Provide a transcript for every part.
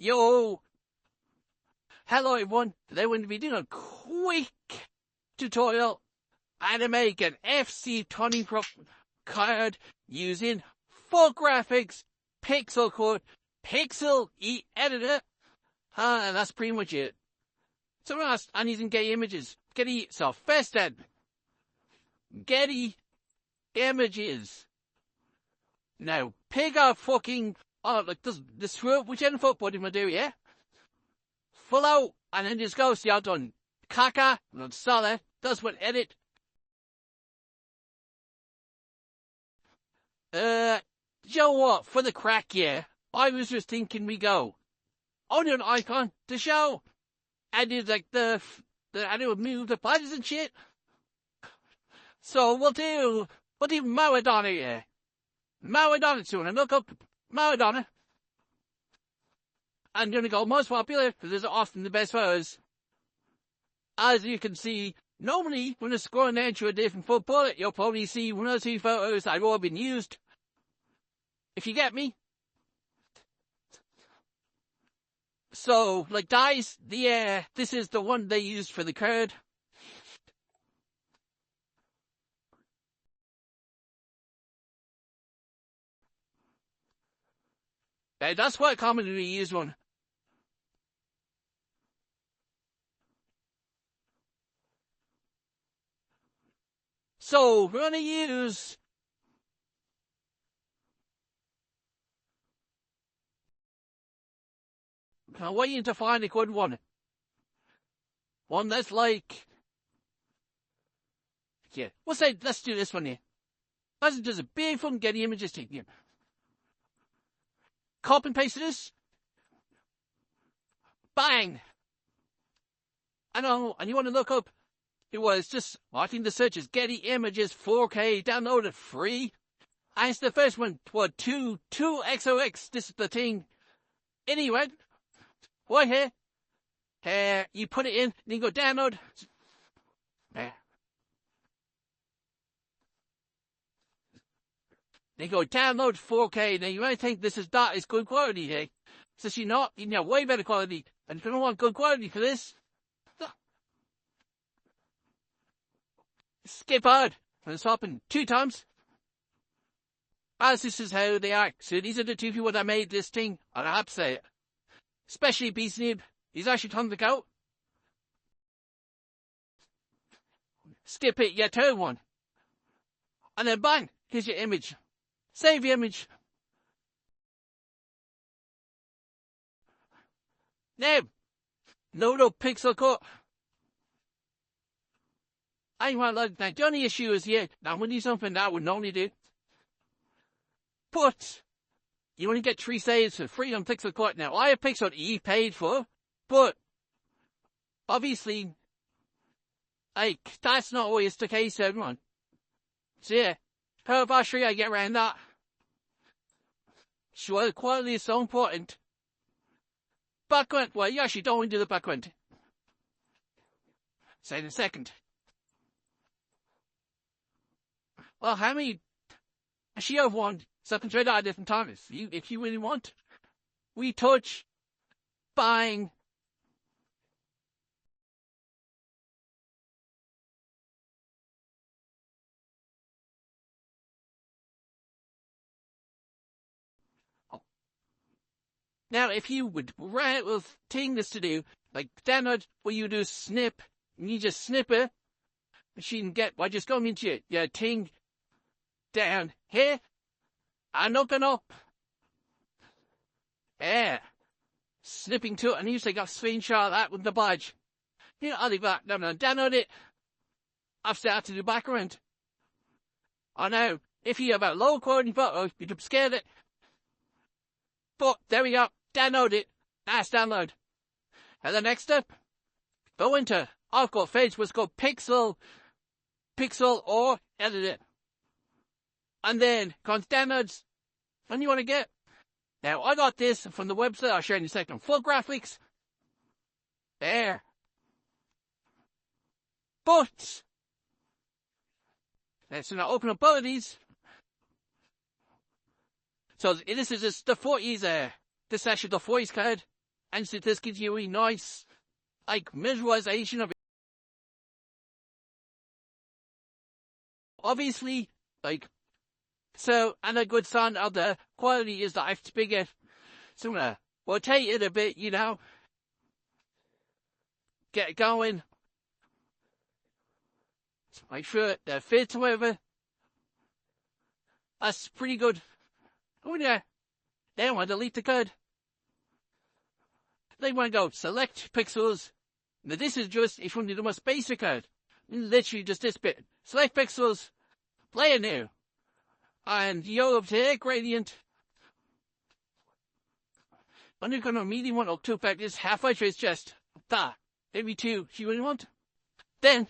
Yo! Hello everyone, today we're going to be doing a quick tutorial how to make an FC Turning Pro card using full graphics, pixel code, pixel editor, and that's pretty much it. So last, I'm using Getty Images. So first then, Getty Images. Now, pick a fucking, this whichever foot button I do, yeah? Full out, and then just go, see I've done caca, and solid, that's what edit. You know what, for the crack, yeah, I was just thinking we go, on an icon to show, I did like I do move the buttons and shit. So we'll do Maradona, yeah. Maradona soon, and look up Maradona. I'm gonna go most popular, because these are often the best photos. As you can see, normally when it's scrolling down to a different foot bullet, you'll probably see one or two photos that have already been used. If you get me. So, like guys, this is the one they used for the card. That's quite commonly used one. So, we're gonna use I'm waiting to find a good one. One that's like, yeah, let's do this one here. There's a big fucking Getty Images thing here. Copy and paste this. Bang! I know, and you want to look up, I think the search is Getty Images 4K, downloaded free. And it's the first one, 2XOX, this is the thing. Anyway, right here, you put it in, then you go download. Then you go download 4K, now you might think this is good quality, hey? So you know, way better quality, and if you don't want good quality for this, skip ahead, and it's happened 2 times. As this is how they are. So these are the 2 people that made this thing, and I have to say it. Especially BSnib, he's actually turned the out. Skip it, your turn one. And then bang, here's your image. Save the image. Now, load up pixel cut. I want like that. The only issue is, now we need something that would normally do. But you only get 3 saves for free on Pixel Cut. Now, I have Pixel E paid for, but obviously, that's not always the case, everyone. So yeah, how about sure I get around that? Sure, the quality is so important. Background, well, you actually don't want to do the background. Say in a second. Well, how many? Actually, I have one. So I can try that at different times. If you really want. Retouch. Bang. Oh. Now, if you would run out of things to do, like download where you do snip, and you just snip it, machine get, just go into your thing down here. And open up. Yeah. Snipping to it, and usually got a screenshot of that with the badge. I'll leave that. No, download it. I've started to do background. I know, if you have a low quality photo, you'd have scared it. But, there we go. Download it. Nice download. And the next step, go into, I've got what's called Pixel or edit it. And then, comes downloads, and you want to get. Now, I got this from the website, I'll show you in a second. Full graphics. There. But, let's now open up both of these. So, this is just the 40s, this is actually the 40s card. And so this gives you a nice, like, visualization of it. Obviously, like, so, and a good sound of the quality is that I have to big it. So I'm gonna rotate it a bit, you know. Get it going. So make sure that fits, however. That's pretty good. Oh yeah. Then I want to delete the code. Then want to go select pixels. Now this is just if you want to do the most basic code. Literally just this bit. Select pixels. Play it new. And you go up to here, gradient. When you're going to medium one or two factors, halfway through it's just that. Maybe two, if you really want. Then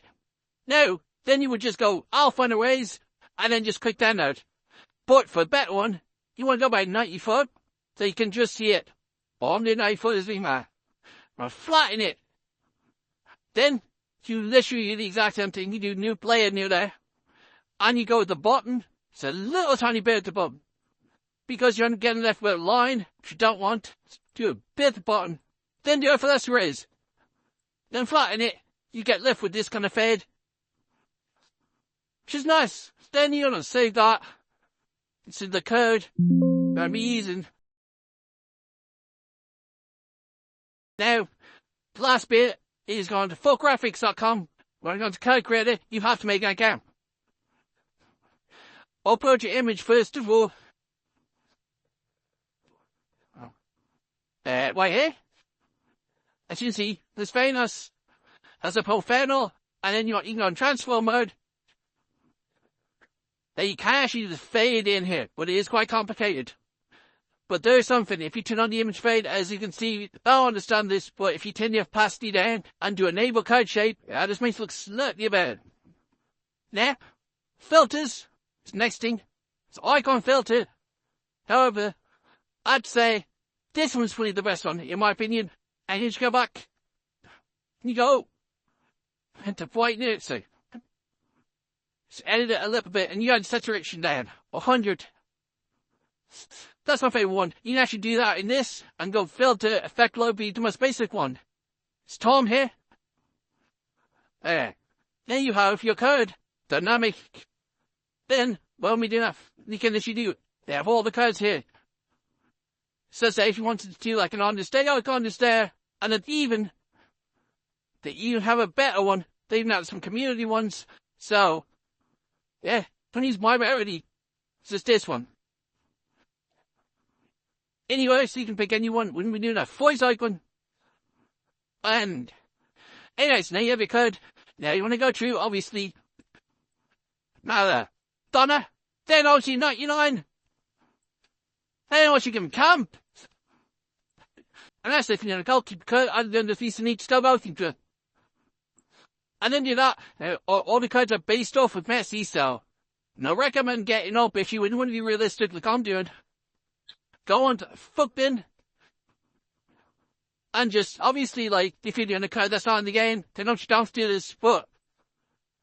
you would just go alpha and arrays, and then just click that out. But for a better one, you want to go by 94, so you can just see it. On the 94 is being mad. Now flatten it. Then, you literally do the exact same thing. You do new player new there. And you go at the bottom. It's a little tiny bit at the bottom. Because you're getting left with a line, which you don't want. Do a bit at the bottom. Then do it for less arrays. Then flatten it. You get left with this kind of fade. Which is nice. Then you're going to save that. It's in the code that I'm using. Now, the last bit is going to fullgraphics.com. When I'm going to code creator, you have to make an account. Upload your image first of all. Right here. As you can see, there's very nice. There's a profile, and then you can go in transform mode. Now you can actually do the fade in here, but it is quite complicated. But there's something, if you turn on the image fade, as you can see, I don't understand this, but if you turn the opacity down and do enable code shape, this makes it look slightly better. Now, filters is the next thing. It's icon filter. However, I'd say this one's probably the best one, in my opinion. And you just go back. You go. And to brighten it, so. Just edit it a little bit, and you add saturation down. 100. That's my favourite one. You can actually do that in this, and go filter, effect low, be the most basic one. It's Tom here. There you have your code. Dynamic. Then, when we do that, you can actually do it. They have all the codes here. So say if you wanted to do like an on display icon is there, and then even that you have a better one. They even have some community ones. So, yeah, don't use my rarity. It's just this one. Anyway, so you can pick any one when we do that voice icon. And, anyways, now you have your code. Now you want to go through, obviously. Now, Donna. Then obviously 99. Then obviously give him camp. And that's if you're going to go keep code, and then the piece you need to still go to it. And then do that. Now, all the codes are based off of Messi, so. No recommend getting up if you wouldn't want to be realistic like I'm doing. Go on to fuck bin. And just, obviously, like, if you're doing a code that's not in the game, then don't do this, but.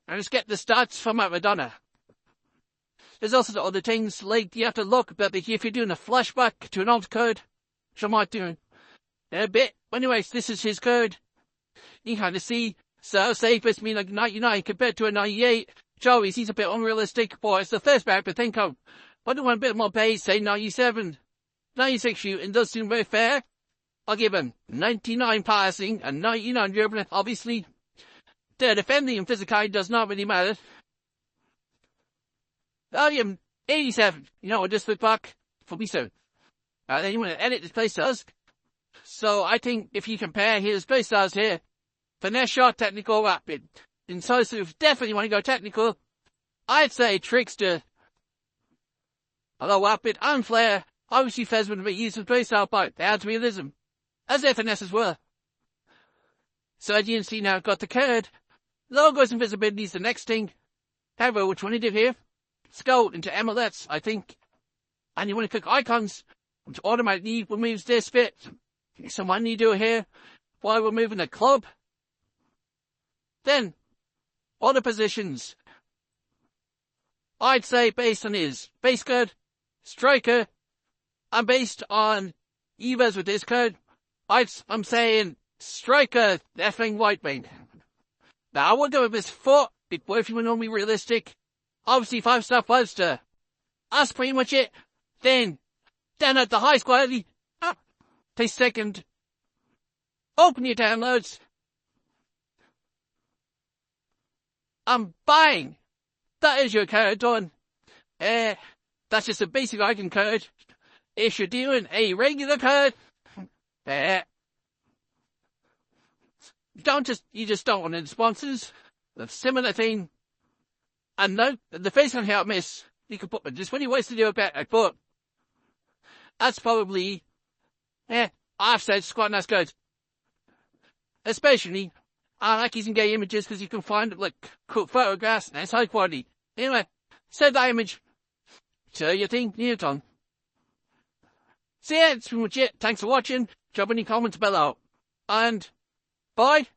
And just get the stats from Madonna. There's also the other things, like, you have to look about if you're doing a flashback to an old code, which I might do a bit. Anyways, this is his code. You kind of see, so say it's me like 99 compared to a 98, which always seems a bit unrealistic, but it's the first bit to think of. But I want a bit more base, say 97. 96 shooting does seem very fair. I'll give him 99 passing and 99 dribbling, obviously. The defending and physicality does not really matter. I'll give him 87. You know, I'll just look back for me soon. Then you want to edit this play styles. So I think if you compare his play styles here, finesse shot, technical, rapid. Incisive, definitely want to go technical. I'd say trickster. Although rapid and flare, obviously Fez would be used as play style, but they add realism. As their finesse as well. So as you can see now, I've got the card. Logos and visibility is the next thing. However, which one you do here? Let's go into MLS, I think. And you want to click icons, which automatically removes this bit. So what do you do here? While we're moving the club. Then, other positions. I'd say based on his base card, striker, and based on Evas with this card, I'm saying, strike a effing white man. Now, I will go with this 4, before if you want to be realistic. Obviously, 5-star, 5-star. That's pretty much it. Then at the highest quality, take second. Open your downloads. I'm buying. That is your code done. That's just a basic icon code. If you're doing a regular code, you just don't want any sponsors. The similar thing. And no, the face on how I miss. You can put just when you ways to do about it, but that's probably, I've said it's quite a nice code. Especially, I like using gay images because you can find, like, cool photographs and it's high quality. Anyway, save that image. Share your thing, Newton. So yeah, that's pretty much it. Thanks for watching. Drop any comments below. And, bye.